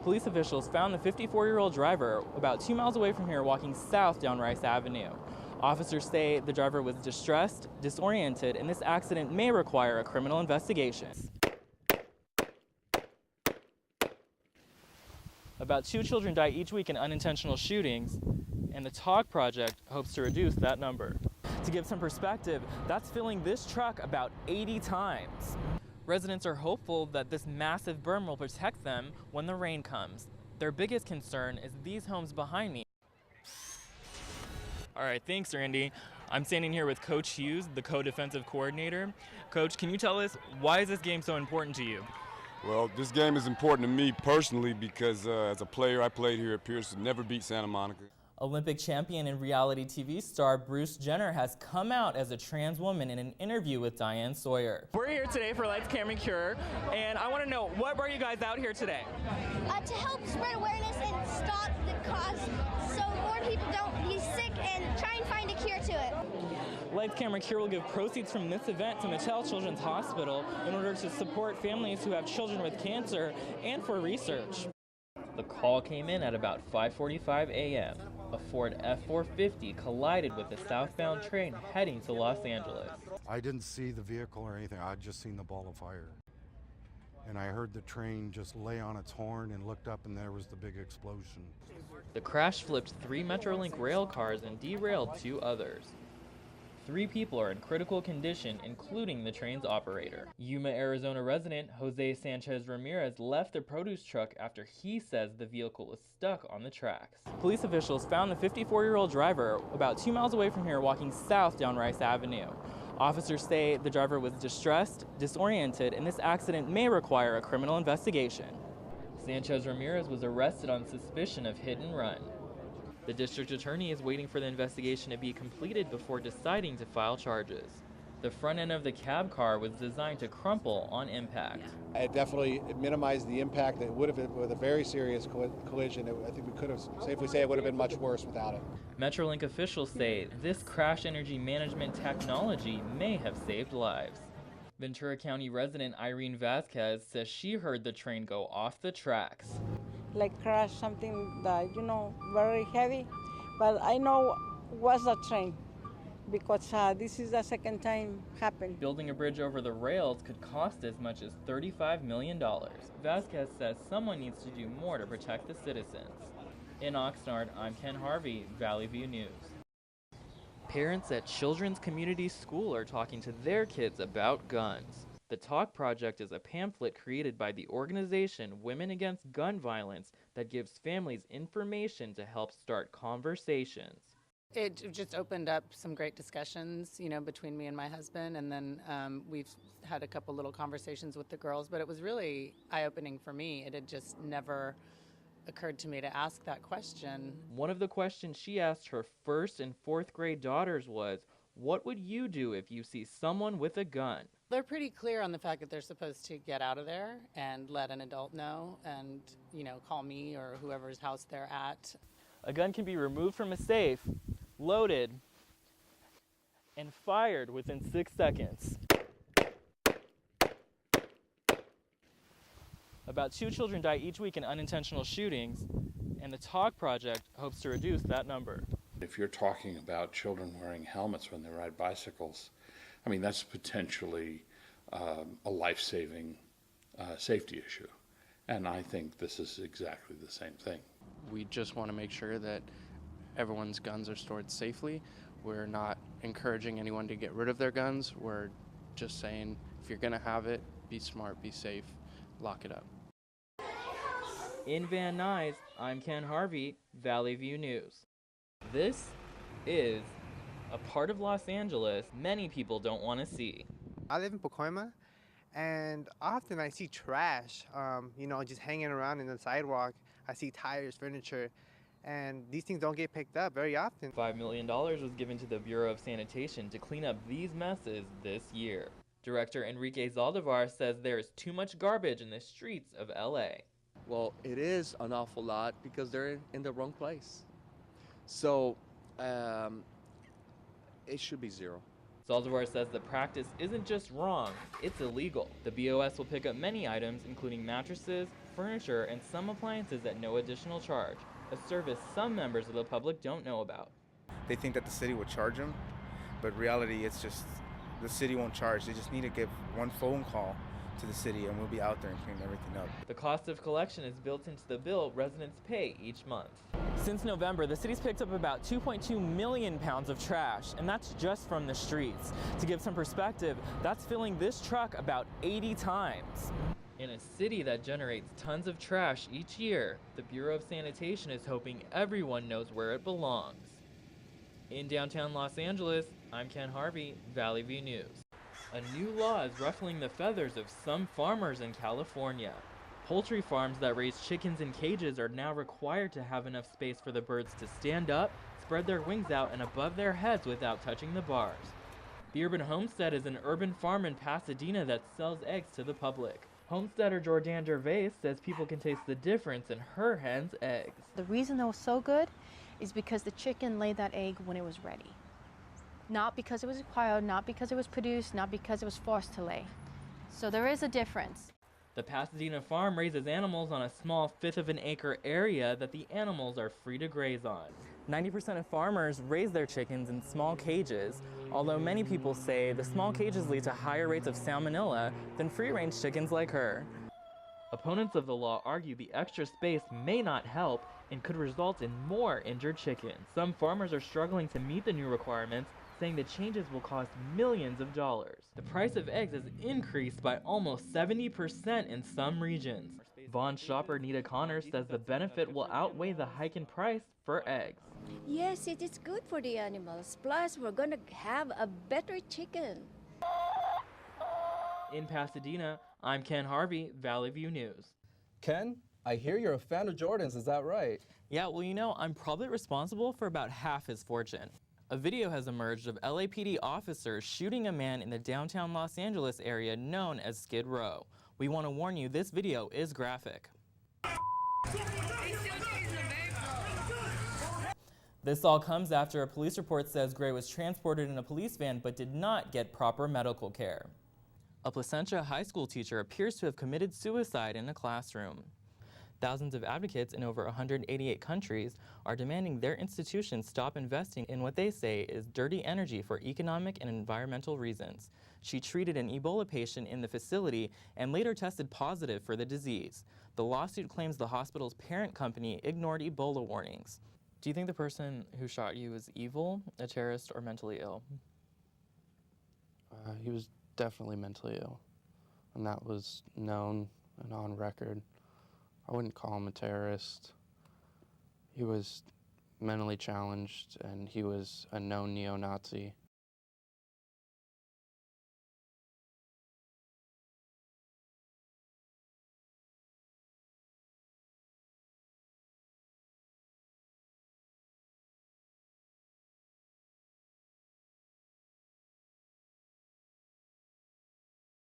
Police officials found the 54-year-old driver about 2 miles away from here walking south down Rice Avenue. Officers say the driver was distressed, disoriented, and this accident may require a criminal investigation. About 2 children die each week in unintentional shootings, and the TOG project hopes to reduce that number. To give some perspective, that's filling this truck about 80 times. Residents are hopeful that this massive berm will protect them when the rain comes. Their biggest concern is these homes behind me. All right, thanks, Randy. I'm standing here with Coach Hughes, the co-defensive coordinator. Coach, can you tell us, why is this game so important to you? Well, this game is important to me personally because as a player, I played here at Pierce, never beat Santa Monica. Olympic champion and reality TV star Bruce Jenner has come out as a trans woman in an interview with Diane Sawyer. We're here today for Life Camera Cure, and I want to know, what brought you guys out here today? To help spread awareness and stop the cause so more people don't be sick and try and find a cure to it. Life Camera Cure will give proceeds from this event to Mattel Children's Hospital in order to support families who have children with cancer and for research. The call came in at about 5:45 a.m. A Ford F-450 collided with a southbound train heading to Los Angeles. I didn't see the vehicle or anything. I'd just seen the ball of fire. And I heard the train just lay on its horn and looked up, and there was the big explosion. The crash flipped 3 Metrolink rail cars and derailed 2 others. 3 people are in critical condition, including the train's operator. Yuma, Arizona resident Jose Sanchez Ramirez left the produce truck after he says the vehicle was stuck on the tracks. Police officials found the 54-year-old driver about 2 miles away from here walking south down Rice Avenue. Officers say the driver was distressed, disoriented, and this accident may require a criminal investigation. Sanchez Ramirez was arrested on suspicion of hit and run. The district attorney is waiting for the investigation to be completed before deciding to file charges. The front end of the cab car was designed to crumple on impact. It definitely minimized the impact. It would have been with a very serious collision. I think we could have safely say it would have been much worse without it. Metrolink officials say this crash energy management technology may have saved lives. Ventura County resident Irene Vasquez says she heard the train go off the tracks. Like crash something that, very heavy, but I know was a train because this is the second time happened. Building a bridge over the rails could cost as much as $35 million. Vasquez says someone needs to do more to protect the citizens. In Oxnard, I'm Ken Harvey, Valley View News. Parents at Children's Community School are talking to their kids about guns. The TOG project is a pamphlet created by the organization Women Against Gun Violence that gives families information to help start conversations. It just opened up some great discussions, between me and my husband, and then we've had a couple little conversations with the girls, but it was really eye-opening for me. It had just never occurred to me to ask that question. One of the questions she asked her 1st and 4th grade daughters was, what would you do if you see someone with a gun? They're pretty clear on the fact that they're supposed to get out of there and let an adult know and, call me or whoever's house they're at. A gun can be removed from a safe, loaded, and fired within 6 seconds. About 2 children die each week in unintentional shootings, and the TOG project hopes to reduce that number. If you're talking about children wearing helmets when they ride bicycles, that's potentially a life-saving safety issue. And I think this is exactly the same thing. We just want to make sure that everyone's guns are stored safely. We're not encouraging anyone to get rid of their guns. We're just saying, if you're going to have it, be smart, be safe, lock it up. In Van Nuys, I'm Ken Harvey, Valley View News. This is a part of Los Angeles many people don't want to see. I live in Pacoima, and often I see trash, just hanging around in the sidewalk. I see tires, furniture, and these things don't get picked up very often. $5 million was given to the Bureau of Sanitation to clean up these messes this year. Director Enrique Zaldivar says there is too much garbage in the streets of LA. Well, it is an awful lot because they're in the wrong place. So, it should be 0. Zaldivar says the practice isn't just wrong, it's illegal. The BOS will pick up many items, including mattresses, furniture, and some appliances at no additional charge, a service some members of the public don't know about. They think that the city would charge them, but reality, it's just the city won't charge. They just need to give one phone call to the city and we'll be out there and clean everything up. The cost of collection is built into the bill residents pay each month. Since November, the city's picked up about 2.2 million pounds of trash, and that's just from the streets. To give some perspective, that's filling this truck about 80 times. In a city that generates tons of trash each year, the Bureau of Sanitation is hoping everyone knows where it belongs. In downtown Los Angeles, I'm Ken Harvey, Valley View News. A new law is ruffling the feathers of some farmers in California. Poultry farms that raise chickens in cages are now required to have enough space for the birds to stand up, spread their wings out and above their heads without touching the bars. The Urban Homestead is an urban farm in Pasadena that sells eggs to the public. Homesteader Jordan Gervais says people can taste the difference in her hen's eggs. The reason they're so good is because the chicken laid that egg when it was ready. Not because it was required, not because it was produced, not because it was forced to lay. So there is a difference. The Pasadena farm raises animals on a small fifth of an acre area that the animals are free to graze on. 90% of farmers raise their chickens in small cages, although many people say the small cages lead to higher rates of salmonella than free-range chickens like her. Opponents of the law argue the extra space may not help and could result in more injured chickens. Some farmers are struggling to meet the new requirements, saying the changes will cost millions of dollars. The price of eggs has increased by almost 70% in some regions. Vaughn shopper Nita Connors says the benefit will outweigh the hike in price for eggs. Yes, it is good for the animals. Plus, we're going to have a better chicken. In Pasadena, I'm Ken Harvey, Valley View News. Ken, I hear you're a fan of Jordan's, is that right? Yeah, well, you know, I'm probably responsible for about half his fortune. A video has emerged of LAPD officers shooting a man in the downtown Los Angeles area known as Skid Row. We want to warn you, this video is graphic. This all comes after a police report says Gray was transported in a police van but did not get proper medical care. A Placentia high school teacher appears to have committed suicide in a classroom. Thousands of advocates in over 188 countries are demanding their institutions stop investing in what they say is dirty energy for economic and environmental reasons. She treated an Ebola patient in the facility and later tested positive for the disease. The lawsuit claims the hospital's parent company ignored Ebola warnings. Do you think the person who shot you is evil, a terrorist, or mentally ill? He was definitely mentally ill, and that was known and on record. I wouldn't call him a terrorist. He was mentally challenged, and he was a known neo-Nazi.